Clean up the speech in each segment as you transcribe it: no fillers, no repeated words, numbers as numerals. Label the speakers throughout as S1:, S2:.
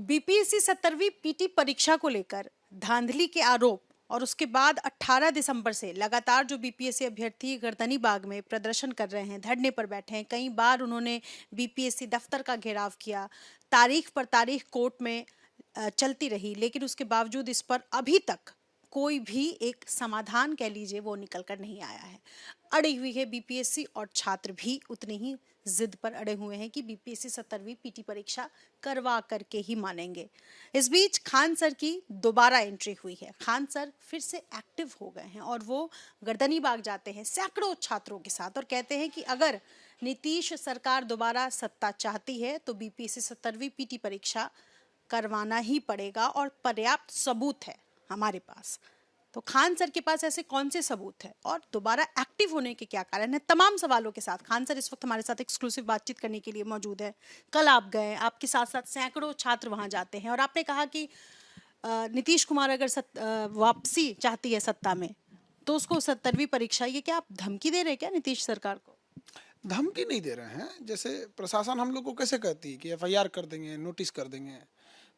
S1: BPSC 17वीं PT परीक्षा को लेकर धांधली के आरोप और उसके बाद 18 दिसंबर से लगातार जो बीपीएससी अभ्यर्थी गर्दनी बाग में प्रदर्शन कर रहे हैं, धरने पर बैठे हैं। कई बार उन्होंने बीपीएससी दफ्तर का घेराव किया, तारीख पर तारीख कोर्ट में चलती रही, लेकिन उसके बावजूद इस पर अभी तक कोई भी एक समाधान कह लीजिए वो निकल कर नहीं आया है। अड़ी हुई है बीपीएससी और छात्र भी उतनी ही जिद पर अड़े हुए हैं कि बीपीएससी 17वीं पीटी परीक्षा करवा करके ही मानेंगे। इस बीच खान सर की दोबारा एंट्री हुई है। खान सर फिर से एक्टिव हो गए हैं और वो गर्दनी बाग जाते हैं सैकड़ों छात्रों के साथ और कहते हैं कि अगर नीतीश सरकार दोबारा सत्ता चाहती है तो बीपीएससी 17वीं पीटी परीक्षा करवाना ही पड़ेगा और पर्याप्त सबूत है हमारे पास। तो खान सर के पास ऐसे कौन से सबूत है और दोबारा एक्टिव होने के क्या कारण है? तमाम सवालों के साथ खान सर इस वक्त हमारे साथ एक्सक्लूसिव बातचीत करने के लिए मौजूद है। कल आप गए, आपके साथ साथ सैकड़ों छात्र वहां जाते हैं और आपने कहा कि नीतीश कुमार अगर वापसी चाहती है सत्ता में तो उसको 17वीं परीक्षा, ये क्या आप धमकी दे रहे हैं क्या नीतीश सरकार को?
S2: धमकी नहीं दे रहे हैं। जैसे प्रशासन हम लोग को कैसे कहती है कि एफआईआर कर देंगे, नोटिस कर देंगे,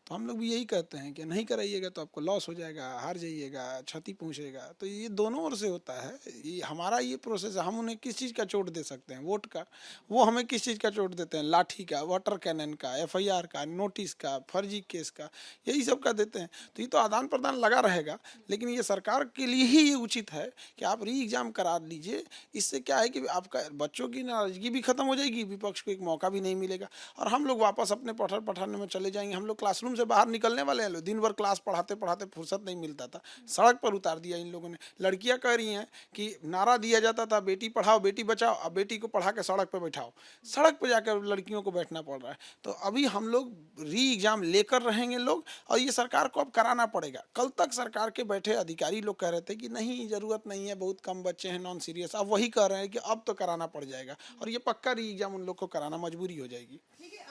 S2: तो हम लोग भी यही कहते हैं कि नहीं कराइएगा तो आपको लॉस हो जाएगा, हार जाइएगा, क्षति पहुंचेगा। तो ये दोनों ओर से होता है। ये हमारा ये प्रोसेस है। हम उन्हें किस चीज़ का चोट दे सकते हैं? वोट का। वो हमें किस चीज़ का चोट देते हैं? लाठी का, वाटर कैनन का, एफआईआर का, नोटिस का, फर्जी केस का, यही सब का देते हैं। तो ये तो आदान प्रदान लगा रहेगा। लेकिन ये सरकार के लिए ही ये उचित है कि आप री एग्जाम करा लीजिए। इससे क्या है कि आपका बच्चों की नाराजगी भी खत्म हो जाएगी, विपक्ष को एक मौका भी नहीं मिलेगा और हम लोग वापस अपने पढ़ाने में चले जाएंगे। हम लोग क्लासरूम से बाहर निकलने वाले हैं। लोग दिन भर क्लास पढ़ाते पढ़ाते फुर्सत नहीं मिलता था, सड़क पर उतार दिया इन लोगों ने। लड़कियां कह रही हैं कि नारा दिया जाता था बेटी पढ़ाओ बेटी बचाओ, अब बेटी को पढ़ा के सड़क पर बैठाओ। सड़क पर जाकर लड़कियों को बैठना पड़ रहा है। तो अभी हम लोग री एग्जाम लेकर रहेंगे लोग और ये सरकार को अब कराना पड़ेगा। कल तक सरकार के बैठे अधिकारी लोग कह रहे थे कि नहीं जरूरत नहीं है, बहुत कम बच्चे हैं, नॉन सीरियस। अब वही कह रहे हैं कि अब तो कराना पड़ जाएगा और ये पक्का री एग्जाम उन लोग को कराना मजबूरी हो जाएगी।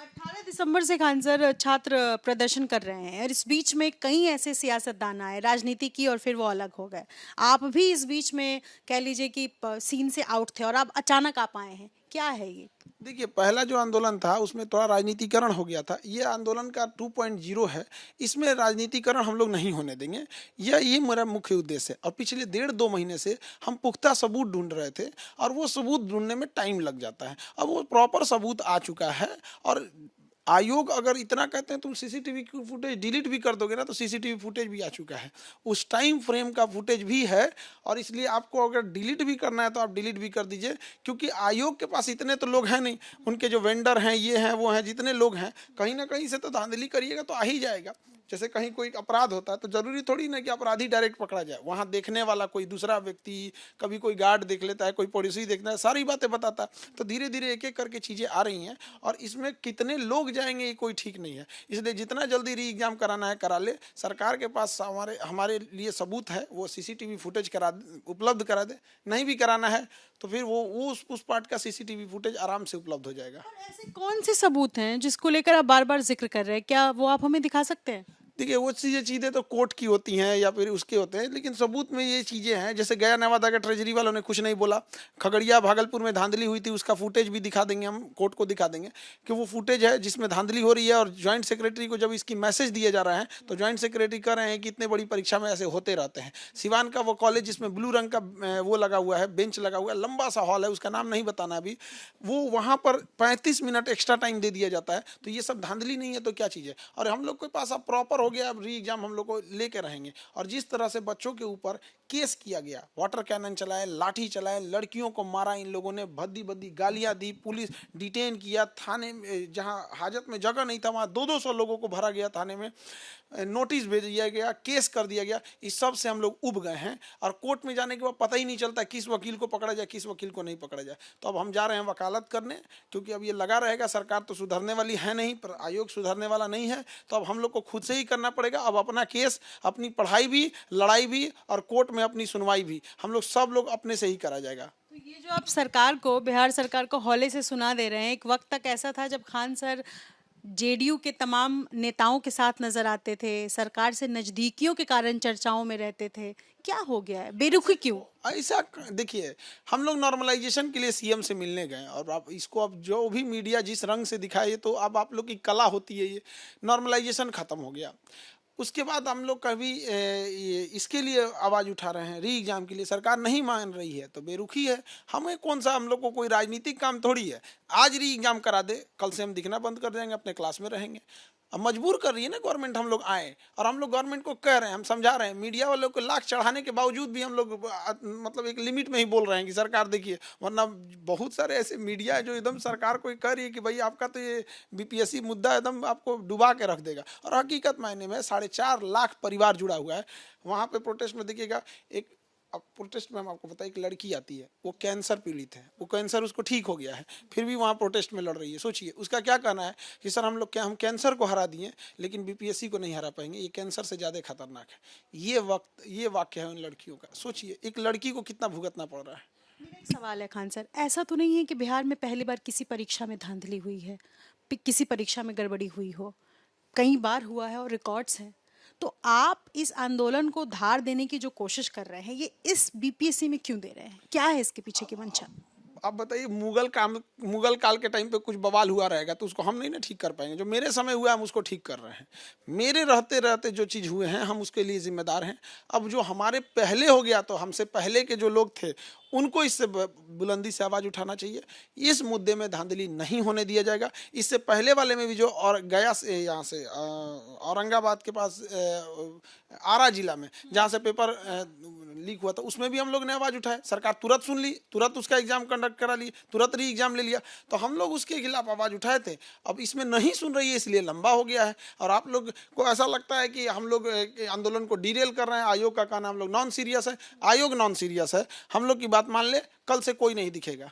S1: 18 दिसंबर से खान सर छात्र प्रदर्शन कर रहे हैं और इस बीच में कई ऐसे सियासतदान आए, राजनीति की, और फिर वो अलग हो गए। आप भी इस बीच में कह लीजिए कि सीन से आउट थे और आप अचानक आप आए हैं। क्या है ये?
S2: देखिए, पहला जो आंदोलन था उसमें थोड़ा राजनीतिकरण हो गया था। ये आंदोलन का 2.0 है। इसमें राजनीतिकरण हम लोग नहीं होने देंगे। ये मेरा मुख्य उद्देश्य है। और पिछले 1.5-2 महीने से हम पुख्ता सबूत ढूंढ रहे थे और वो सबूत ढूंढने में टाइम लग जाता है। अब वो प्रॉपर सबूत आ चुका है और आयोग अगर इतना कहते हैं तुम सीसीटीवी की फुटेज डिलीट भी कर दोगे ना, तो सीसीटीवी फुटेज भी आ चुका है, उस टाइम फ्रेम का फुटेज भी है। और इसलिए आपको अगर डिलीट भी करना है तो आप डिलीट भी कर दीजिए, क्योंकि आयोग के पास इतने तो लोग हैं नहीं। उनके जो वेंडर हैं, ये हैं वो हैं, जितने लोग हैं, कहीं ना कहीं से तो धांधली करिएगा तो आ ही जाएगा। जैसे कहीं कोई अपराध होता है तो जरूरी थोड़ी ना कि अपराधी डायरेक्ट पकड़ा जाए। वहाँ देखने वाला कोई दूसरा व्यक्ति, कभी कोई गार्ड देख लेता है, कोई पड़ोसी देखता है, सारी बातें बताता है। तो धीरे धीरे एक एक करके चीज़ें आ रही हैं और इसमें कितने लोग जाएंगे ये कोई ठीक नहीं है। इसलिए जितना जल्दी री एग्जाम कराना है करा ले। सरकार के पास हमारे लिए सबूत है, वो सीसीटीवी फुटेज उपलब्ध करा दे। नहीं भी कराना है तो फिर वो उस पार्ट का सीसीटीवी फुटेज आराम से उपलब्ध हो जाएगा।
S1: ऐसे कौन से सबूत हैं जिसको लेकर आप बार बार जिक्र कर रहे हैं? क्या वो आप हमें दिखा सकते हैं?
S2: देखिए, वो चीज़ें तो कोर्ट की होती हैं या फिर उसके होते हैं, लेकिन सबूत में ये चीज़ें हैं। जैसे गया नवादा के ट्रेजरी वालों ने कुछ नहीं बोला। खगड़िया भागलपुर में धांधली हुई थी, उसका फुटेज भी दिखा देंगे, हम कोर्ट को दिखा देंगे कि वो फुटेज है जिसमें धांधली हो रही है। और ज्वाइंट सेक्रेटरी को जब इसकी मैसेज दिया जा रहा है तो ज्वाइंट सेक्रेटरी कह रहे हैं कि इतने बड़ी परीक्षा में ऐसे होते रहते हैं। सिवान का वो कॉलेज जिसमें ब्लू रंग का वो लगा हुआ है, बेंच लगा हुआ है, लंबा सा हॉल है, उसका नाम नहीं बताना अभी, वो वहाँ पर 35 मिनट एक्स्ट्रा टाइम दे दिया जाता है। तो ये सब धांधली नहीं है तो क्या चीज़ है? और हम लोग के पास अब प्रॉपर हो गया, अब री एग्जाम हम लोग को लेके रहेंगे। और जिस तरह से बच्चों के ऊपर केस किया गया, वाटर कैनन चलाए, लाठी चलाए, लड़कियों को मारा इन लोगों ने, भद्दी भद्दी गालियां दी, पुलिस डिटेन किया, थाने में जहां हाजत में जगह नहीं था वहां 200 लोगों को भरा गया, थाने में नोटिस भेज दिया गया, केस कर दिया गया। इस सब से हम लोग उब गए हैं और कोर्ट में जाने के बाद पता ही नहीं चलता किस वकील को पकड़ा जाए, किस वकील को नहीं पकड़ा जाए। तो अब हम जा रहे हैं वकालत करने, क्योंकि अब ये लगा रहेगा। सरकार तो सुधरने वाली है नहीं, पर आयोग सुधरने वाला नहीं है। तो अब हम लोग को खुद से ही करना पड़ेगा। अब अपना केस, अपनी पढ़ाई भी, लड़ाई भी और कोर्ट में अपनी सुनवाई भी हम लोग सब लोग अपने से ही करा जाएगा।
S1: तो ये जो आप सरकार को, बिहार सरकार को हौले से सुना दे रहे हैं, एक वक्त तक ऐसा था जब खान सर जेडीयू के तमाम नेताओं के साथ नजर आते थे, सरकार से नजदीकियों के कारण चर्चाओं में रहते थे, क्या हो गया है, बेरुखी क्यों?
S2: ऐसा देखिए, हम लोग नॉर्मलाइजेशन के लिए सीएम से मिलने गए और अब इसको अब जो भी मीडिया जिस रंग से दिखाए तो अब आप लोग की कला होती है, ये नॉर्मलाइजेशन खत्म हो गया। उसके बाद हम लोग कभी इसके लिए आवाज़ उठा रहे हैं, री एग्जाम के लिए सरकार नहीं मान रही है तो बेरुखी है। हमें कौन सा, हम लोग को कोई राजनीतिक काम थोड़ी है। आज री एग्जाम करा दे, कल से हम दिखना बंद कर देंगे, अपने क्लास में रहेंगे। अब मजबूर कर रही है ना गवर्नमेंट, हम लोग आए और हम लोग गवर्नमेंट को कह रहे हैं, हम समझा रहे हैं, मीडिया वालों को लाख चढ़ाने के बावजूद भी हम लोग मतलब एक लिमिट में ही बोल रहे हैं कि सरकार देखिए, वरना बहुत सारे ऐसे मीडिया है जो एकदम सरकार को कह रही है कि भाई आपका तो ये बीपीएससी मुद्दा एकदम आपको डुबा के रख देगा। और हकीकत मायने में 4.5 लाख परिवार जुड़ा हुआ है वहाँ पे। प्रोटेस्ट में देखिएगा, एक अब प्रोटेस्ट में हम आपको पता है, एक लड़की आती है, वो कैंसर पीड़ित है, वो कैंसर उसको ठीक हो गया है, फिर भी वहाँ प्रोटेस्ट में लड़ रही है। सोचिए उसका क्या कहना है कि सर हम लोग क्या, हम कैंसर को हरा दिए लेकिन बीपीएससी को नहीं हरा पाएंगे, ये कैंसर से ज़्यादा खतरनाक है। ये वाक्य है उन लड़कियों का। सोचिए एक लड़की को कितना भुगतना पड़ रहा है।
S1: मेरा एक सवाल है खान सर, ऐसा तो नहीं है कि बिहार में पहली बार किसी परीक्षा में धांधली हुई है, किसी परीक्षा में गड़बड़ी हुई हो? कई बार हुआ है और रिकॉर्ड्स हैं। तो आप इस आंदोलन को धार देने की जो कोशिश कर रहे हैं, ये इस बीपीएससी में क्यों दे रहे हैं? क्या है इसके पीछे की मंशा?
S2: आप बताइए, मुगल काल के टाइम पे कुछ बवाल हुआ रहेगा तो उसको हम नहीं ना ठीक कर पाएंगे। जो मेरे समय हुआ हम उसको ठीक कर रहे हैं। मेरे रहते रहते जो चीज़ हुए हैं हम उसके लिए जिम्मेदार हैं। अब जो हमारे पहले हो गया तो हमसे पहले के जो लोग थे उनको इससे बुलंदी से आवाज़ उठाना चाहिए। इस मुद्दे में धांधली नहीं होने दिया जाएगा। इससे पहले वाले में भी जो और गया से यहाँ से औरंगाबाद के पास आरा जिला में जहाँ से पेपर लीक हुआ था, उसमें भी हम लोग ने आवाज़ उठाए। सरकार तुरंत सुन ली, तुरंत उसका एग्जाम कंडक्ट करा ली, तुरंत री एग्जाम ले लिया। तो हम लोग उसके खिलाफ आवाज़ उठाए थे। अब इसमें नहीं सुन रही है इसलिए लंबा हो गया है। और आप लोग को ऐसा लगता है कि हम लोग आंदोलन को डिरेल कर रहे हैं। आयोग का कहना हम लोग नॉन सीरियस है, आयोग नॉन सीरियस है। हम लोग की बात मान ले, कल से कोई नहीं दिखेगा।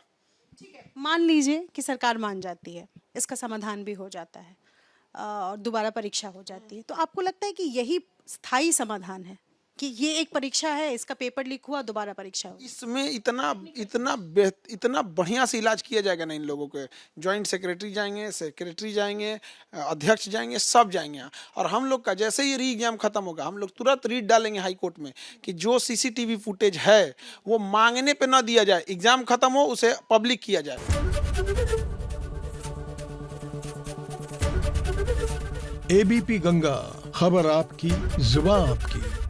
S1: ठीक है, मान लीजिए कि सरकार मान जाती है, इसका समाधान भी हो जाता है और दोबारा परीक्षा हो जाती है, तो आपको लगता है कि यही स्थायी समाधान है कि ये एक परीक्षा है, इसका पेपर लीक हुआ, दोबारा परीक्षा हो?
S2: इसमें इतना बढ़िया से इलाज किया जाएगा ना इन लोगों के। जॉइंट सेक्रेटरी जाएंगे, अध्यक्ष जाएंगे, सब जाएंगे। और हम लोग का जैसे ही री एग्जाम खत्म होगा हम लोग तुरंत रीट डालेंगे हाई कोर्ट में कि जो सीसीटीवी फुटेज है वो मांगने पे न दिया जाए, एग्जाम खत्म हो उसे पब्लिक किया जाए।
S3: एबीपी गंगा, खबर आपकी, जुबान आपकी।